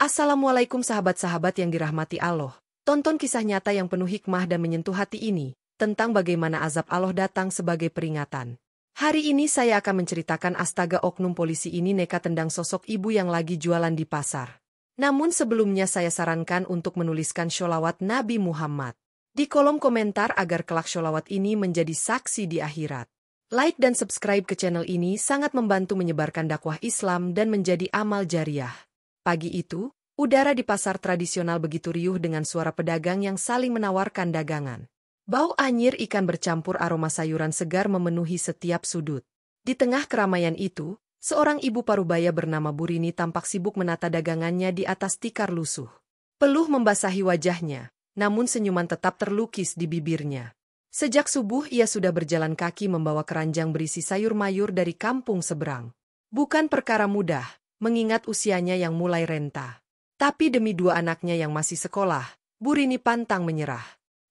Assalamualaikum sahabat-sahabat yang dirahmati Allah. Tonton kisah nyata yang penuh hikmah dan menyentuh hati ini, tentang bagaimana azab Allah datang sebagai peringatan. Hari ini saya akan menceritakan astaga oknum polisi ini nekat tendang sosok ibu yang lagi jualan di pasar. Namun sebelumnya saya sarankan untuk menuliskan sholawat Nabi Muhammad di kolom komentar agar kelak sholawat ini menjadi saksi di akhirat. Like dan subscribe ke channel ini sangat membantu menyebarkan dakwah Islam dan menjadi amal jariah. Pagi itu, udara di pasar tradisional begitu riuh dengan suara pedagang yang saling menawarkan dagangan. Bau anyir ikan bercampur aroma sayuran segar memenuhi setiap sudut. Di tengah keramaian itu, seorang ibu parubaya bernama Burini tampak sibuk menata dagangannya di atas tikar lusuh. Peluh membasahi wajahnya, namun senyuman tetap terlukis di bibirnya. Sejak subuh ia sudah berjalan kaki membawa keranjang berisi sayur mayur dari kampung seberang. Bukan perkara mudah, mengingat usianya yang mulai renta. Tapi demi dua anaknya yang masih sekolah, Burini pantang menyerah.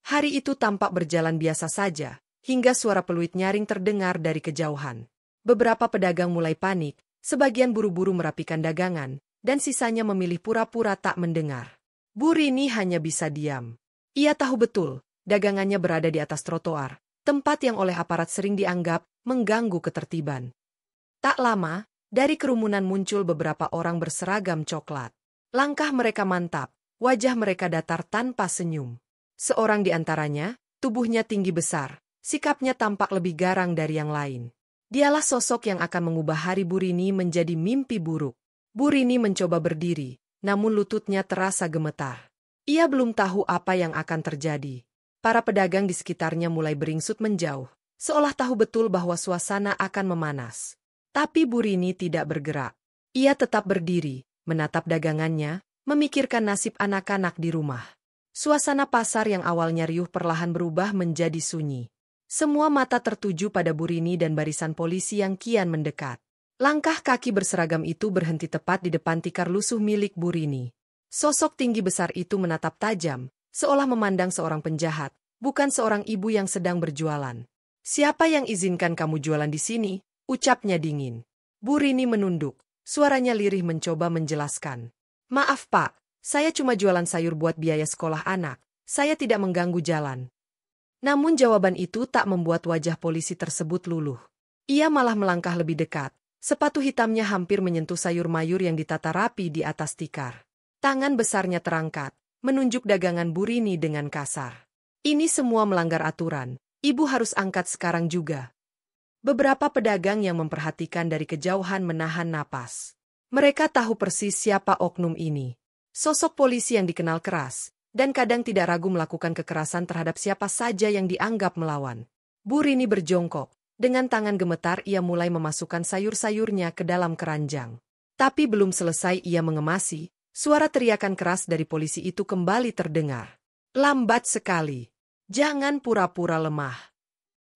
Hari itu tampak berjalan biasa saja, hingga suara peluit nyaring terdengar dari kejauhan. Beberapa pedagang mulai panik, sebagian buru-buru merapikan dagangan, dan sisanya memilih pura-pura tak mendengar. Burini hanya bisa diam. Ia tahu betul, dagangannya berada di atas trotoar, tempat yang oleh aparat sering dianggap mengganggu ketertiban. Tak lama, dari kerumunan muncul beberapa orang berseragam coklat. Langkah mereka mantap, wajah mereka datar tanpa senyum. Seorang di antaranya, tubuhnya tinggi besar, sikapnya tampak lebih garang dari yang lain. Dialah sosok yang akan mengubah hari Burini menjadi mimpi buruk. Burini mencoba berdiri, namun lututnya terasa gemetar. Ia belum tahu apa yang akan terjadi. Para pedagang di sekitarnya mulai beringsut menjauh, seolah tahu betul bahwa suasana akan memanas. Tapi Burini tidak bergerak. Ia tetap berdiri, menatap dagangannya, memikirkan nasib anak-anak di rumah. Suasana pasar yang awalnya riuh perlahan berubah menjadi sunyi. Semua mata tertuju pada Burini dan barisan polisi yang kian mendekat. Langkah kaki berseragam itu berhenti tepat di depan tikar lusuh milik Burini. Sosok tinggi besar itu menatap tajam, seolah memandang seorang penjahat, bukan seorang ibu yang sedang berjualan. "Siapa yang izinkan kamu jualan di sini?" ucapnya dingin. Burini menunduk, suaranya lirih mencoba menjelaskan. "Maaf Pak, saya cuma jualan sayur buat biaya sekolah anak, saya tidak mengganggu jalan." Namun jawaban itu tak membuat wajah polisi tersebut luluh. Ia malah melangkah lebih dekat, sepatu hitamnya hampir menyentuh sayur mayur yang ditata rapi di atas tikar. Tangan besarnya terangkat, menunjuk dagangan Burini dengan kasar. "Ini semua melanggar aturan, ibu harus angkat sekarang juga." Beberapa pedagang yang memperhatikan dari kejauhan menahan napas. Mereka tahu persis siapa oknum ini. Sosok polisi yang dikenal keras, dan kadang tidak ragu melakukan kekerasan terhadap siapa saja yang dianggap melawan. Burini berjongkok, dengan tangan gemetar ia mulai memasukkan sayur-sayurnya ke dalam keranjang. Tapi belum selesai ia mengemasi, suara teriakan keras dari polisi itu kembali terdengar. "Lambat sekali! Jangan pura-pura lemah!"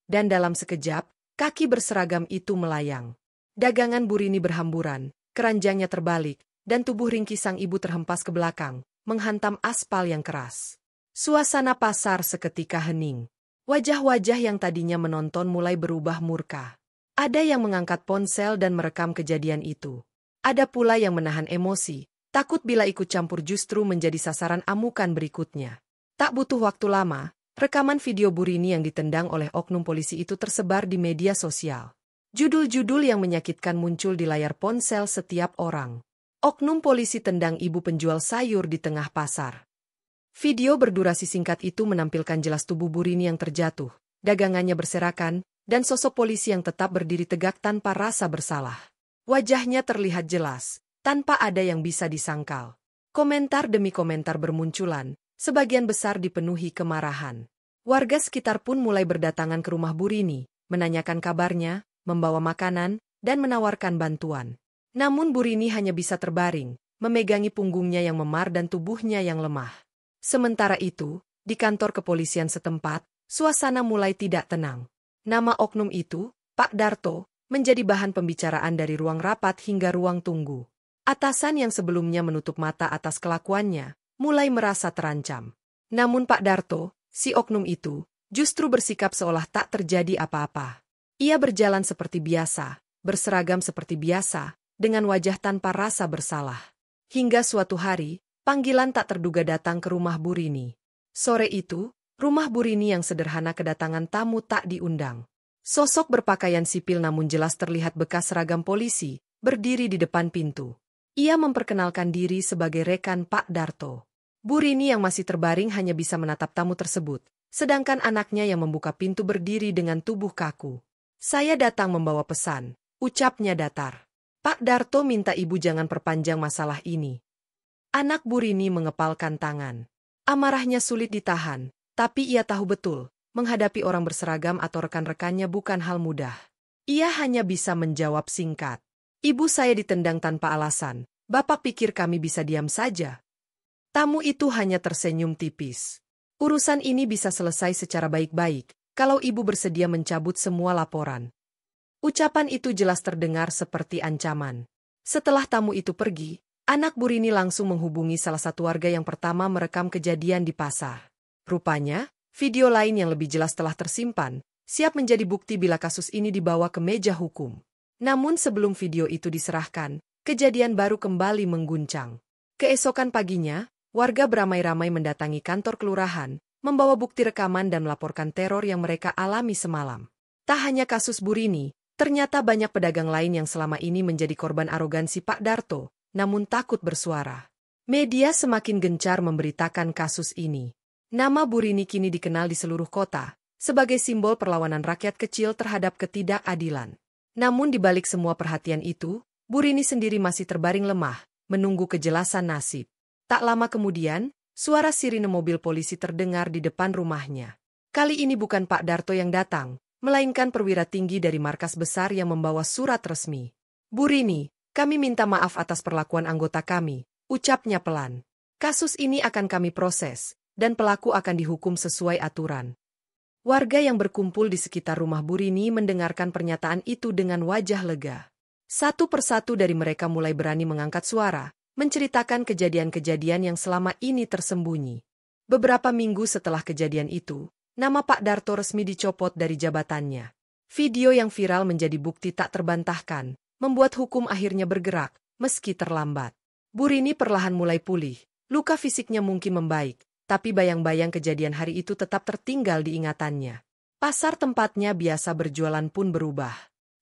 Dan dalam sekejap, kaki berseragam itu melayang. Dagangan Burini berhamburan, keranjangnya terbalik, dan tubuh ringkih sang ibu terhempas ke belakang, menghantam aspal yang keras. Suasana pasar seketika hening. Wajah-wajah yang tadinya menonton mulai berubah murka. Ada yang mengangkat ponsel dan merekam kejadian itu. Ada pula yang menahan emosi, takut bila ikut campur justru menjadi sasaran amukan berikutnya. Tak butuh waktu lama, rekaman video Burini yang ditendang oleh oknum polisi itu tersebar di media sosial. Judul-judul yang menyakitkan muncul di layar ponsel setiap orang. Oknum polisi tendang ibu penjual sayur di tengah pasar. Video berdurasi singkat itu menampilkan jelas tubuh Burini yang terjatuh, dagangannya berserakan, dan sosok polisi yang tetap berdiri tegak tanpa rasa bersalah. Wajahnya terlihat jelas, tanpa ada yang bisa disangkal. Komentar demi komentar bermunculan, sebagian besar dipenuhi kemarahan. Warga sekitar pun mulai berdatangan ke rumah Burini, menanyakan kabarnya, membawa makanan, dan menawarkan bantuan. Namun Burini hanya bisa terbaring, memegangi punggungnya yang memar dan tubuhnya yang lemah. Sementara itu, di kantor kepolisian setempat, suasana mulai tidak tenang. Nama oknum itu, Pak Darto, menjadi bahan pembicaraan dari ruang rapat hingga ruang tunggu. Atasan yang sebelumnya menutup mata atas kelakuannya, mulai merasa terancam. Namun Pak Darto, si oknum itu, justru bersikap seolah tak terjadi apa-apa. Ia berjalan seperti biasa, berseragam seperti biasa, dengan wajah tanpa rasa bersalah. Hingga suatu hari, panggilan tak terduga datang ke rumah Bu Rini. Sore itu, rumah Bu Rini yang sederhana kedatangan tamu tak diundang. Sosok berpakaian sipil namun jelas terlihat bekas seragam polisi, berdiri di depan pintu. Ia memperkenalkan diri sebagai rekan Pak Darto. Bu Rini yang masih terbaring hanya bisa menatap tamu tersebut, sedangkan anaknya yang membuka pintu berdiri dengan tubuh kaku. "Saya datang membawa pesan," ucapnya datar. "Pak Darto minta ibu jangan perpanjang masalah ini." Anak Bu Rini mengepalkan tangan. Amarahnya sulit ditahan, tapi ia tahu betul, menghadapi orang berseragam atau rekan-rekannya bukan hal mudah. Ia hanya bisa menjawab singkat. "Ibu saya ditendang tanpa alasan, Bapak pikir kami bisa diam saja?" Tamu itu hanya tersenyum tipis. "Urusan ini bisa selesai secara baik-baik, kalau ibu bersedia mencabut semua laporan." Ucapan itu jelas terdengar seperti ancaman. Setelah tamu itu pergi, anak Bu Rini langsung menghubungi salah satu warga yang pertama merekam kejadian di pasar. Rupanya, video lain yang lebih jelas telah tersimpan, siap menjadi bukti bila kasus ini dibawa ke meja hukum. Namun sebelum video itu diserahkan, kejadian baru kembali mengguncang. Keesokan paginya, warga beramai-ramai mendatangi kantor kelurahan, membawa bukti rekaman dan melaporkan teror yang mereka alami semalam. Tak hanya kasus Bu Rini, ternyata banyak pedagang lain yang selama ini menjadi korban arogansi Pak Darto, namun takut bersuara. Media semakin gencar memberitakan kasus ini. Nama Bu Rini kini dikenal di seluruh kota, sebagai simbol perlawanan rakyat kecil terhadap ketidakadilan. Namun di balik semua perhatian itu, Bu Rini sendiri masih terbaring lemah, menunggu kejelasan nasib. Tak lama kemudian, suara sirine mobil polisi terdengar di depan rumahnya. Kali ini bukan Pak Darto yang datang, melainkan perwira tinggi dari markas besar yang membawa surat resmi. "Bu Rini, kami minta maaf atas perlakuan anggota kami," ucapnya pelan. "Kasus ini akan kami proses, dan pelaku akan dihukum sesuai aturan." Warga yang berkumpul di sekitar rumah Bu Rini mendengarkan pernyataan itu dengan wajah lega. Satu persatu dari mereka mulai berani mengangkat suara, menceritakan kejadian-kejadian yang selama ini tersembunyi. Beberapa minggu setelah kejadian itu, nama Pak Darto resmi dicopot dari jabatannya. Video yang viral menjadi bukti tak terbantahkan, membuat hukum akhirnya bergerak, meski terlambat. Bu Rini perlahan mulai pulih, luka fisiknya mungkin membaik, tapi bayang-bayang kejadian hari itu tetap tertinggal di ingatannya. Pasar tempatnya biasa berjualan pun berubah.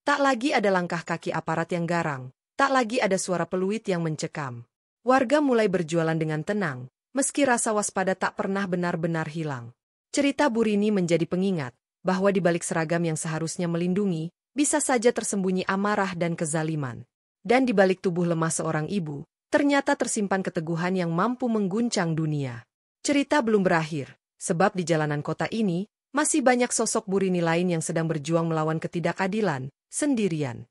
Tak lagi ada langkah kaki aparat yang garang, tak lagi ada suara peluit yang mencekam. Warga mulai berjualan dengan tenang, meski rasa waspada tak pernah benar-benar hilang. Cerita Bu Rini menjadi pengingat bahwa di balik seragam yang seharusnya melindungi, bisa saja tersembunyi amarah dan kezaliman. Dan di balik tubuh lemah seorang ibu, ternyata tersimpan keteguhan yang mampu mengguncang dunia. Cerita belum berakhir, sebab di jalanan kota ini, masih banyak sosok Bu Rini lain yang sedang berjuang melawan ketidakadilan, sendirian.